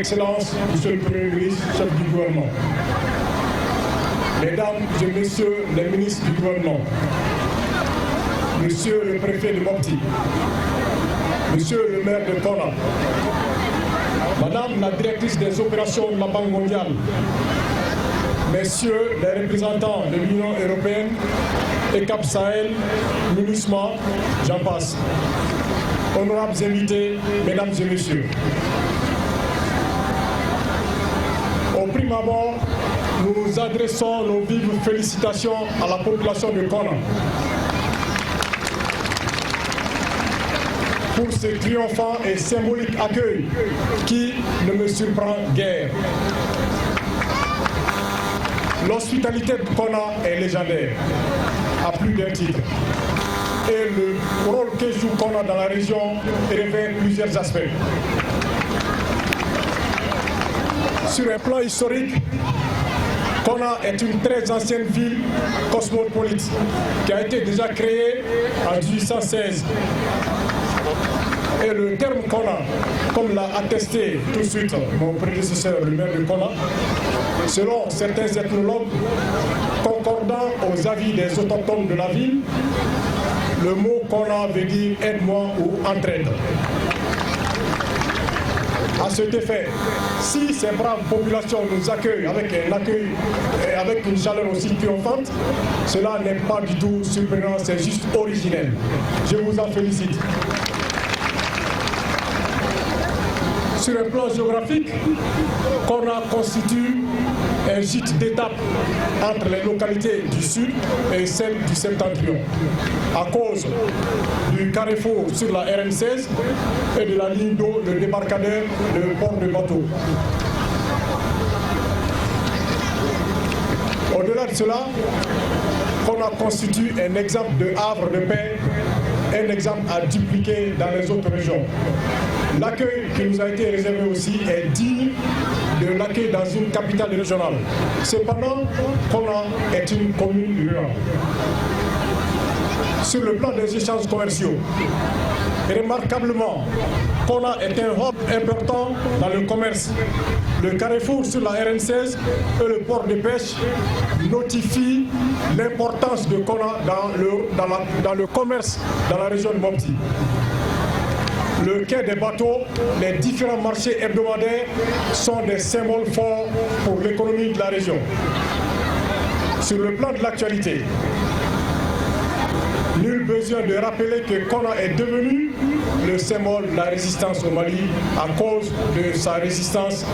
Excellences, Monsieur le Premier ministre, chef du gouvernement, Mesdames et Messieurs les ministres du gouvernement, Monsieur le préfet de Mopti, Monsieur le maire de Kona, Madame la directrice des opérations de la Banque mondiale, Messieurs les représentants de l'Union européenne, ECAP Sahel, MINUSMA, j'en passe. Honorables invités, Mesdames et Messieurs. Au prime abord, nous adressons nos vives félicitations à la population de Kona pour ce triomphant et symbolique accueil qui ne me surprend guère. L'hospitalité de Kona est légendaire, à plus d'un titre. Et le rôle que joue Kona dans la région revêt plusieurs aspects. Sur un plan historique, Kona est une très ancienne ville cosmopolite qui a été déjà créée en 1816. Et le terme Kona, comme l'a attesté tout de suite mon prédécesseur, le maire de Kona, selon certains ethnologues, concordant aux avis des autochtones de la ville, le mot Kona veut dire aide-moi ou entraide. À cet effet, si ces braves populations nous accueillent avec un accueil et avec une chaleur aussi triomphante, cela n'est pas du tout surprenant, c'est juste originel. Je vous en félicite. Sur un plan géographique, Kona constitue un gîte d'étape entre les localités du sud et celles du septentrion, à cause du carrefour sur la RN16 et de la ligne d'eau de débarcadère de port de bateau. Au-delà de cela, Kona constitue un exemple de havre de paix, un exemple à dupliquer dans les autres régions. L'accueil qui nous a été réservé aussi est digne de l'accueil dans une capitale régionale. Cependant, Kona est une commune rurale. Sur le plan des échanges commerciaux, remarquablement, Kona est un hub important dans le commerce. Le carrefour sur la RN16 et le port de pêche notifient l'importance de Kona dans le commerce dans la région de Mopti. Le quai des bateaux, les différents marchés hebdomadaires sont des symboles forts pour l'économie de la région. Sur le plan de l'actualité, nul besoin de rappeler que Kona est devenu le symbole de la résistance au Mali à cause de sa résistance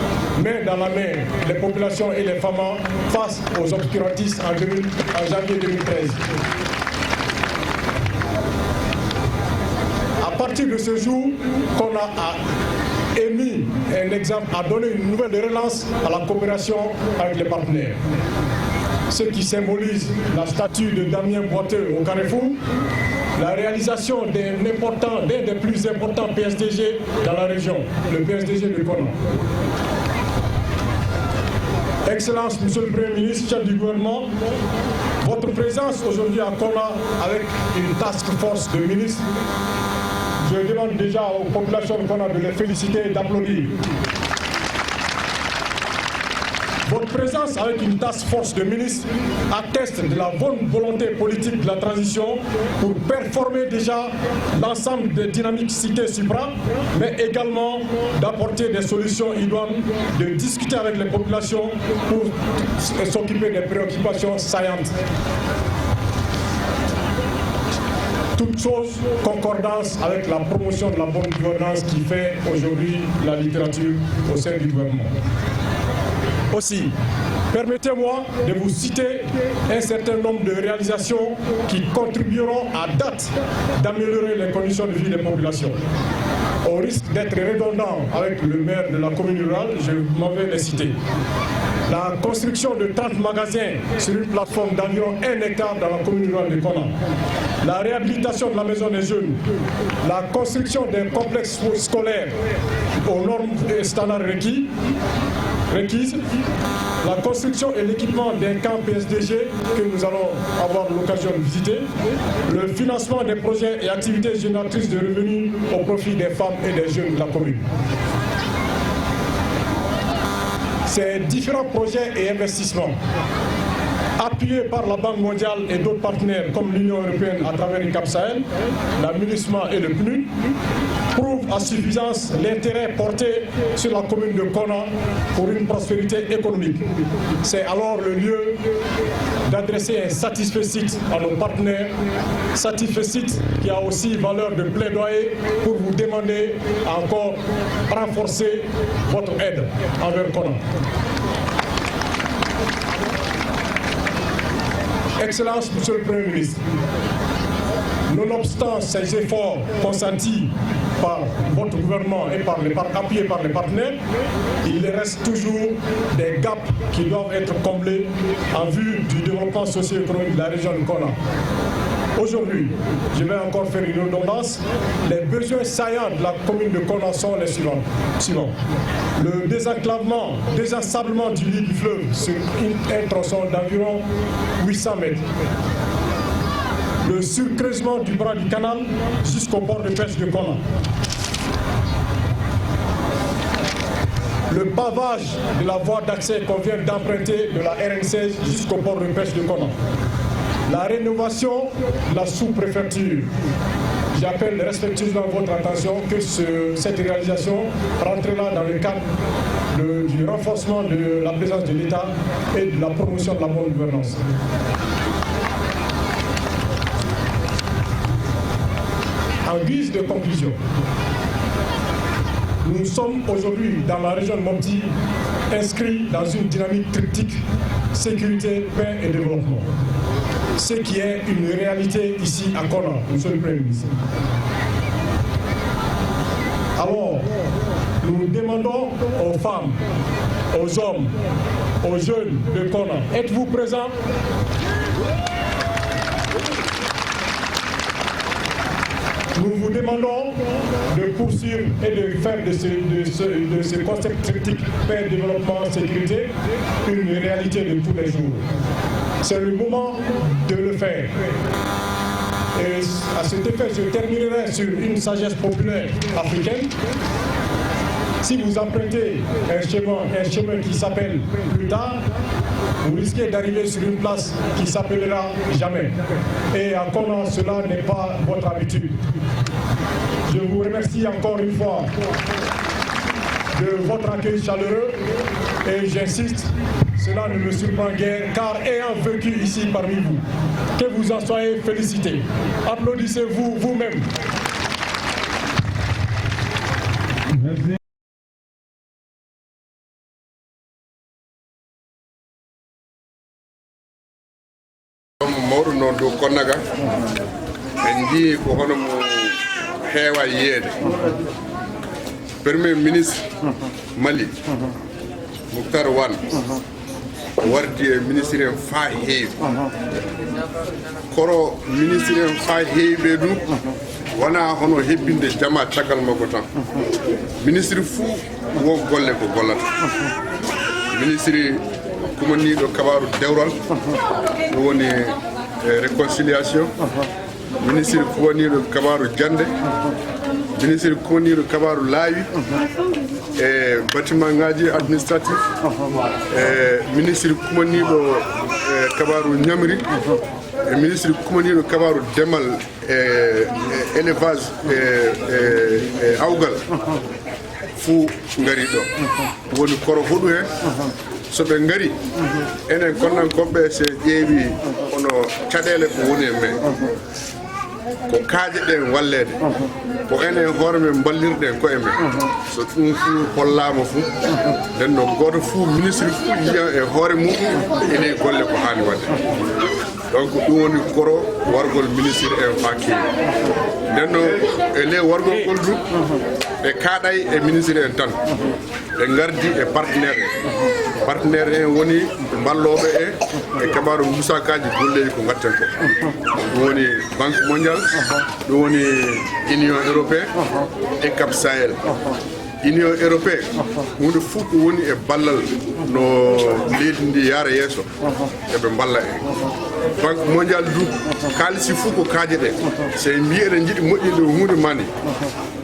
main dans la main, les populations et les femmes face aux obscurantistes en janvier 2013. À partir de ce jour, Kona a émis un exemple, a donné une nouvelle relance à la coopération avec les partenaires. Ce qui symbolise la statue de Damien Boiteux au Carrefour, la réalisation d'un des plus importants PSDG dans la région, le PSDG de Kona. Excellence, Monsieur le Premier ministre, chef du gouvernement, votre présence aujourd'hui à Kona avec une task force de ministres, je demande déjà aux populations de Kona de les féliciter et d'applaudir. Votre présence avec une task force de ministres atteste de la bonne volonté politique de la transition pour performer déjà l'ensemble des dynamiques citées supra, mais également d'apporter des solutions idoines, de discuter avec les populations pour s'occuper des préoccupations saillantes. Toute chose concordance avec la promotion de la bonne gouvernance qui fait aujourd'hui la littérature au sein du gouvernement. Aussi, permettez-moi de vous citer un certain nombre de réalisations qui contribueront à date d'améliorer les conditions de vie des populations. Au risque d'être redondant avec le maire de la commune rurale, je m'en vais les citer. La construction de 30 magasins sur une plateforme d'environ 1 hectare dans la commune rurale de Kona. La réhabilitation de la maison des jeunes. La construction d'un complexe scolaire aux normes et standards requises, la construction et l'équipement d'un camp PSDG que nous allons avoir l'occasion de visiter, le financement des projets et activités génératrices de revenus au profit des femmes et des jeunes de la commune. Ces différents projets et investissements, appuyés par la Banque mondiale et d'autres partenaires comme l'Union européenne à travers le Cap Sahel, la MINUSMA et le PNUD, prouvent à suffisance l'intérêt porté sur la commune de Konna pour une prospérité économique. C'est alors le lieu d'adresser un satisfecit à nos partenaires, satisfecit qui a aussi valeur de plaidoyer pour vous demander à encore renforcer votre aide envers Konna. Excellence, Monsieur le Premier ministre, nonobstant ces efforts consentis par votre gouvernement et appuyés par les partenaires, il reste toujours des gaps qui doivent être comblés en vue du développement socio-économique de la région de Konna. Aujourd'hui, je vais encore faire une redondance. Les besoins saillants de la commune de Konna sont les suivants. Le désensablement du lit du fleuve sur un tronçon d'environ 800 mètres. Le surcreusement du bras du canal jusqu'au port de pêche de Konna. Le pavage de la voie d'accès qu'on vient d'emprunter de la RN16 jusqu'au port de pêche de Konna. La rénovation de la sous-préfecture. J'appelle respectueusement votre attention que cette réalisation rentrera dans le cadre du renforcement de la présence de l'État et de la promotion de la bonne gouvernance. En guise de conclusion, nous sommes aujourd'hui dans la région de Mopti inscrits dans une dynamique triptyque sécurité, paix et développement. Ce qui est une réalité ici à Konna, Monsieur le Premier ministre. Alors, nous demandons aux femmes, aux hommes, aux jeunes de Konna, êtes-vous présents? Nous vous demandons de poursuivre et de faire de ce concept triptyque paix, développement, sécurité une réalité de tous les jours. C'est le moment de le faire. Et à cet effet, je terminerai sur une sagesse populaire africaine. Si vous empruntez un chemin qui s'appelle plus tard, vous risquez d'arriver sur une place qui s'appellera jamais. Et à Konna, cela n'est pas votre habitude. Je vous remercie encore une fois de votre accueil chaleureux et j'insiste, cela ne me surprend guère car ayant vécu ici parmi vous, que vous en soyez félicités. Applaudissez-vous vous-même. Merci. mawɗo noon dow Konnaga en jii ko hono mo heewa yeede premier ministre Mali Moukhtar Wane wardi e ministre en faa heewi koro ministre en faa heewi ɓe ɗum wona hono hebbinde jama caggal makko tan ministre fuu won golle ko gollata ministre kumaniɗo kabaru dewral ɗum woni réconciliation ministre kumaniɗo kabaru jande ministre kumaniɗo kabaru laawi e bâtiment ngaji administratif ministre kumaniɗo kabaru ñamri e ministre kumaniɗo kabaru demal élevage e awgal fuu ngari ɗo woni koro huɗu he so ɓe ngari enen Konnankoɓe se ƴeewi ono caɗele ko woni e men ko kaaje ɗen wallede ko enen hoore men ballirɗen koye men so ɗum fuu hollama fuu nden noon goto fuu ministre fuu yiyan e hoore mum ene golle ko hani wadde donc ɗum woni koro wargol ministre en fa kewi nden noon e ley wargol ngol du ɓe kaaɗay e ministre en tan ɓe gardi e partenaire en woni balloɓe e kabaru musakaji golleji ko gatten ko ɗum woni banque mondiale ɗum woni union européen et Cap Sahel union européen hunde fof ko woni e ballal no leydi ndi yaara yeeso eɓe balla en banque mondiale du kaalisi fof ko kaaje ɗe so mbi eɗen jiiɗi moƴƴinde hunde mani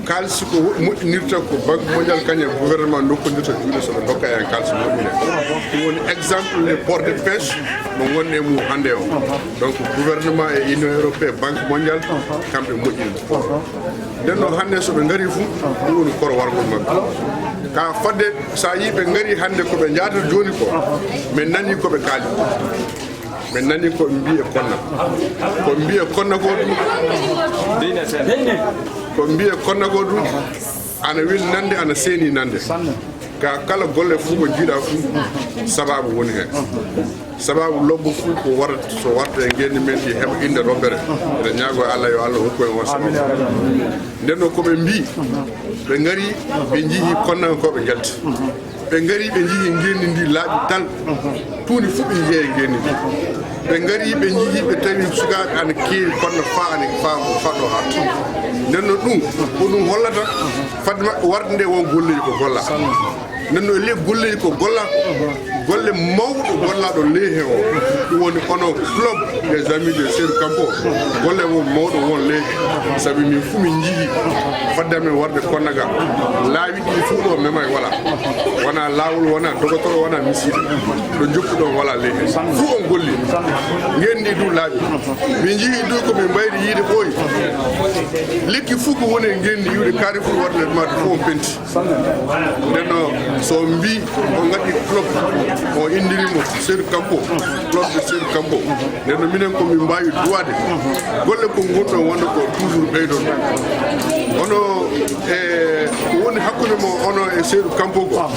kalsi ko moƴƴinirta ko banque mondial kañum gouvernement dokkodirta juuɗe soɓe dokka en kalsi moƴƴine ɗum woni exemple les ports de pêche mo gonɗe mum hannde o donc gouvernement et union européenne banque mondial kamɓe moƴƴini nden noon hannde soɓe ngari fuu ɗum woni koro wargol maɓɓe ka fadde sa yi ɓe ngari hannde koɓe jadata joni ko min nani koɓe kaali min nani ko mbiye konna ko mbiye konna ko ɗum ko mbiye konna ko ɗum ana weli nande ana seeni nande ka kala golle fuu ko jiiɗa fuu sababu woni hen sababu lobbo fuu ko warata so warta e ngenni men ɗi heɓa inde robbere eɗen ñaago Allah yo Allah hokku en on sababu nden noon koɓe mbi ɓe ngari ɓe jiihi konnankoɓe jalti ɓe ngari ɓe jiihi ngenni ndi laaɓi tal tuuni fuu ɓe jeeya ngenni ndi ɓe ngari ɓe jiihi ɓe tawi sukaɓe ana keewi kono fa ana faɗo hatta nden noon ɗum ko ɗum hollata fadde maɓɓe warde nde won golleji ko golla nden noon le golleji ko golla golle mawɗo gollaɗo ley hen o ɗum woni ono club des amis de Seydou Campo golle mo mawɗo won ley saabi min fuu min jiihi fadde amen warde konnaga laawi ɗi fuu ɗo memay wala wona laawol wona dogotoro wona misiɗe ɗo joppuɗon wala ley hen fuu on golli ngenndi ɗum laaɓi min jiihi ɗo komin mbayri yiide ɓooyi lekki fuu ko woni e ngenndi yiwde kaari fuu warde made fof on penti nden no so mbi o gaɗi club o indirimo Seydou Campo club de Seydou Campo nden no minen komin mbawi duwade golle ko gonɗon wonde ko toujours ɓeydon ono e ko woni hakkude mo ono e Seydou Campo ko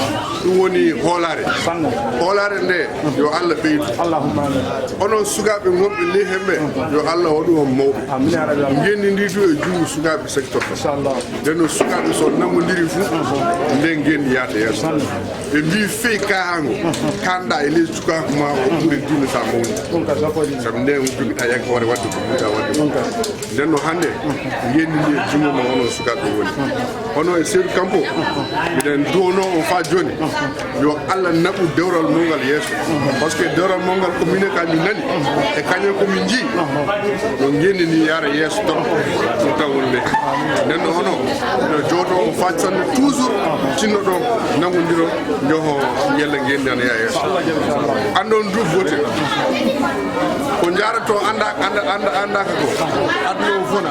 ɗum woni hoolare nde yo Allah ɓeydu ono sukaɓe gonɓe ley hemɓe yo Allah waɗu on mawɓe ngenni ndi du e junngo sukaɓe secteur nden no sukaɓe so namodiri fuu nden ngenni yaata yeeso ɓe mbi feyi kahango kanɗa e leydi cukako ma o ɓuuri diine sa mawni saabu nden joguiɗa yanke hoore wadde ko ɓuriɗa wadde nden no hannde ngenni ndi e junngo ma onon sukaɓe woni hono e Seydou Campo miɗen duwono on fa joni yo Allah naɓu dewral molngal yeeso par ce que dewral molngal ko minen ka min nani e kañum komin jii no ngenni ndi yaara yeeso tan ɗum tan woni nde nden no hono no jooto on fa sanne toujours tinno ɗon naggodiro joho yella ngenni ana yaa yeeso andon du vote ko jarato andaka ko aduna o fof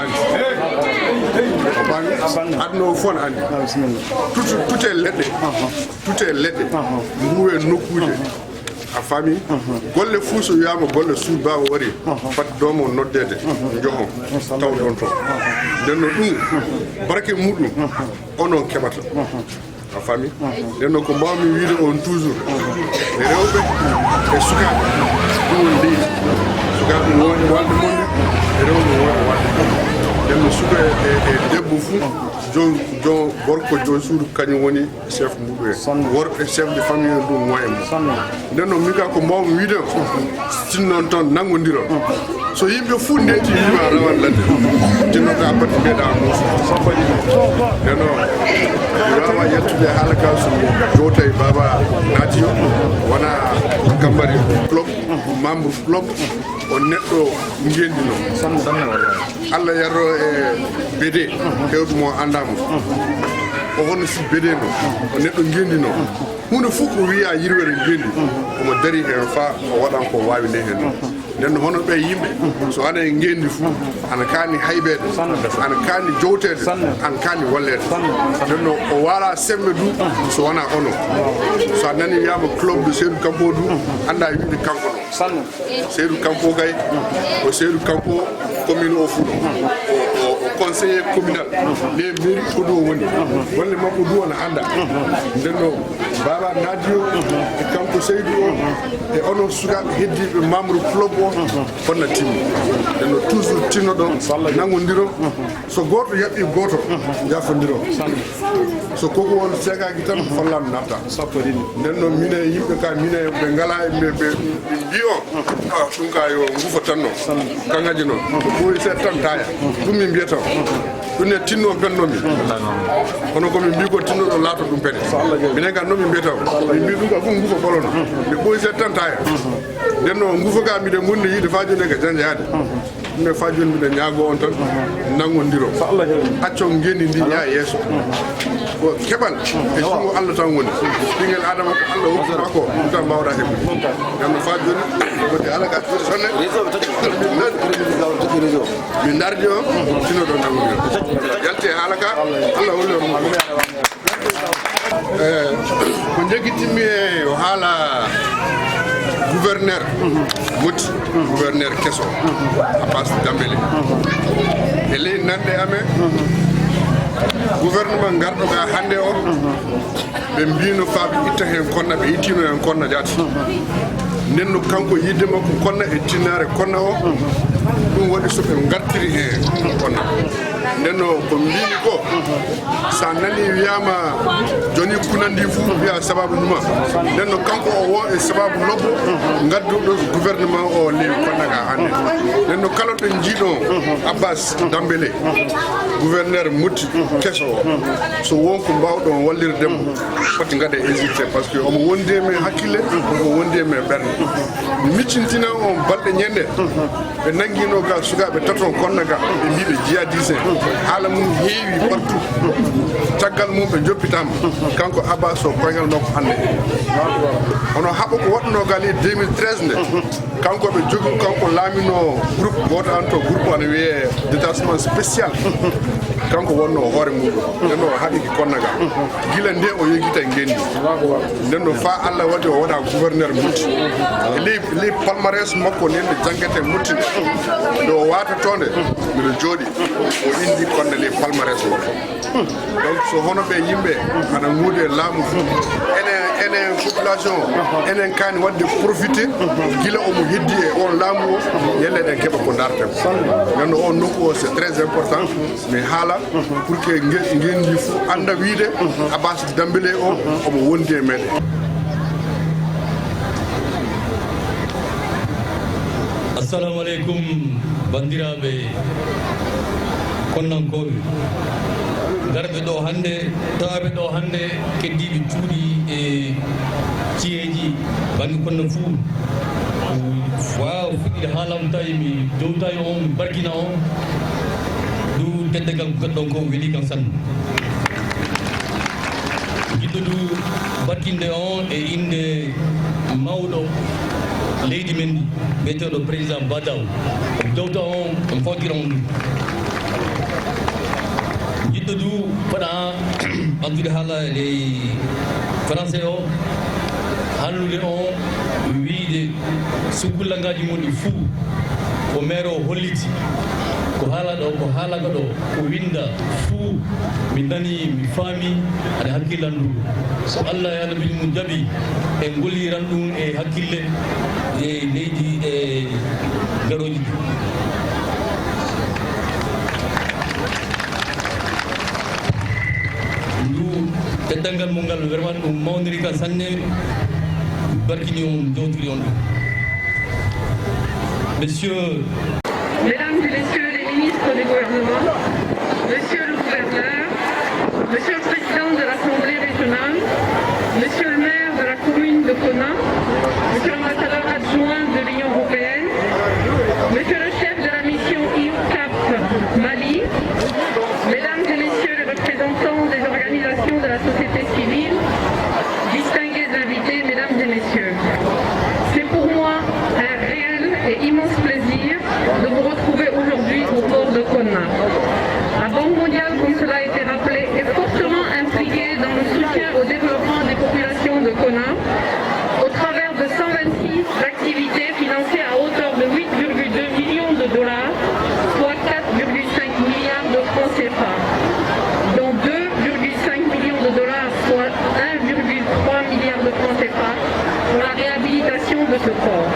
andi aduna o fof andi tout est leɗɗe mbuwe nokkuuje a famille golle fuu so wiyama golle suubawa wari fat domo noddede johon taw ɗon to nden no ɗum barke muɗum onon keɓata a famille nden noon ko mbawmi wiide on toujours e rewɓe e sukaɓe ɗum woni leydi sukaɓe woni walde monde e rewɓe woni walde nden no suka e debbo fuu jon gorko jon suudu kañum woni chef muɗum e worɓe chef de famille ɗum moye mo nden noon min ka ko mbawmi wiide o tinnon toon naggodiro so yimɓe fuu ndenti wima rawan ladde tinnoka batti mbiyeɗa muusa nden noon mi wawa yettude haala ka so jota e baba naati o wona gambari club membre club o neɗɗo ngendino Allah yarro e BD hewɗumo andama o hono si BD no o neɗɗo ngendino hunde fof ko wiya yirwere ngendi omo dari hen fa o waɗan ko wawi nde hen nden no hono ɓe yimɓe so ana e ngendi fuu ana kaani hayɓede ana kaani jowtede ana kaani wallede nden no o wala sembe du so wona ono so a nani wiyama club de Seydou Campo du anda wiide kanko ɗo Seydou Campo kay ko Seydou Campo commune o fuuɗo o conseiller communal les mairie ko ɗo woni golle makko du ona anda nden no baba nadio e kanko Seydou o e onon sukaɓe heddiɓe membre club o fonna timmi nden no toujours tinnoɗon naggodiro so goto yaɓɓi goto jafodiro so koko won segaki tan fallam natta nden noon mine yimɓe ka mine ɓe ngala ɓe mbi o ɗum ka yo gufa tan no kangaji noon ko ɓooyi seeɗa tan taya ɗum min mbiyata ɗum ne tinno pennomi kono komin mbi ko tinnoɗo laato ɗum pene minen ka nomin mbiyata min mbi ɗum ka fof gufa ɓolono nde ɓooyi seeɗa tan taya nden noon gufa ka mbiɗen gonndi yiide fa joni ka janje yaade ne fa joni mbiɗa ñaago on tan nangodiro acco ngendi ndi yaa yeeso ko keɓal e jungo Allah tan woni ɓinguel adama ko Allah hokkuma ko ɗum tan mbawɗa heɓude ngam no fa joni wonde ala ka ɓiɗo sonne min dardi o sino ɗo nangodiro yalte haala ka Allah holli on ko jeggitimmi e o haala gouverneur Moti gouverneur kesso Abbas Dambélé e ley nande amen gouvernement garɗo ga hande o ɓe mbino faaɓe itta hen konna ɓe ittino hen konna jaati nenno kanko yidde makko konna e tinnare konna o ɗum waɗi so ɓe gartiri hen konna nenno ko mbimi ko sa nani wiyama joni kunandi fuu wiya sababu numa nenno kanko o wo e sababu lobbo gadduɗo gouvernement o lewi konnaga hande nenno kala ɗo jiiɗo Abbas Dambélé gouverneur Moti kesso o so wonko mbawɗon wallirdemo foti gade hésité par ce que omo wondi e men hakkille omo wondi e men ɓerde miccintina on balɗe ñande ɓe nanguino ga sukaɓe taton konna ga ɓe mbiɓe jihadise haala mum heewi partout caggal mum ɓe joppitama kanko Abbas o koyngal makko hande hono haɓa ko waɗno gal 2013 nde kanko ɓe jogui kanko laamino groupe goto an to groupe ana wiye détachement spécial kanko wonno hoore muɗum nden o haɗiki konnaga gila nde o yegita ngendi nden ɗo fa Allah waɗi o waɗa gouverneur Moti e ley palmarès makko nden nde jangguete Moti nde o watatonde mbiɗo jooɗi o indi konne ley palmarès makko donc so hono ɓe yimɓe ana muude laamu enen population enen kani wadde profité gila omo heddi e on laamu o yelle ɗen keɓa ko darten gando on nokku o c'est très important mais haala pour que ngendi fo anda wiide Abbas Dambélé o omo wondi e meɗen assalamu aleykum bandiraɓe konnankoɓe garɓe ɗo hannde tawaɓe ɗo hannde keddiɓe cuuɗi e ciyeji bange konno fuu waw fuɗɗide haalam tawi mi dowtawi on mi barkina on du teddagal goɗɗon ko weeli kam sanne jiɗɗo du barkinde on e inde mawɗo leydi men ndi mbiyeteɗo président Badaw dowta on on fawtira on ɗum jiɗɗo du faɗa andude haala ley français o hallude on wiide suggullangaji muɗi fuu ko maire o holliti ko haala ɗo ko haalaga ɗo ko winda fuu mi nani mi faami aɗa hakkillan ɗum so Allah e Allah mum jaaɓi e golliran ɗum e hakkille e leydi e garoji ndu teddalngal mo ngal vraiment ɗum mawdiri ka sanne barkini on jowtiri on ɗum monsieur Mesdames et messieurs les ministres du gouvernement, monsieur le gouverneur, monsieur le président de l'Assemblée régionale, monsieur le maire de la commune de Konna, monsieur l'ambassadeur adjoint de l'Union européenne, monsieur le chef de la mission IUCAP Mali, mesdames et messieurs les représentants des organisations de la société civile, distingués invités, mesdames et messieurs, c'est pour moi un réel et immense plaisir de vous retrouver aujourd'hui au port de Konna. La Banque mondiale, comme cela a été rappelé, est fortement impliquée dans le soutien au développement des populations de Konna au travers de 126 activités financées à hauteur de 8,2 millions de dollars, soit 4,5 milliards de francs CFA, dont 2,5 millions de dollars, soit 1,3 milliard de francs CFA, pour la réhabilitation de ce port.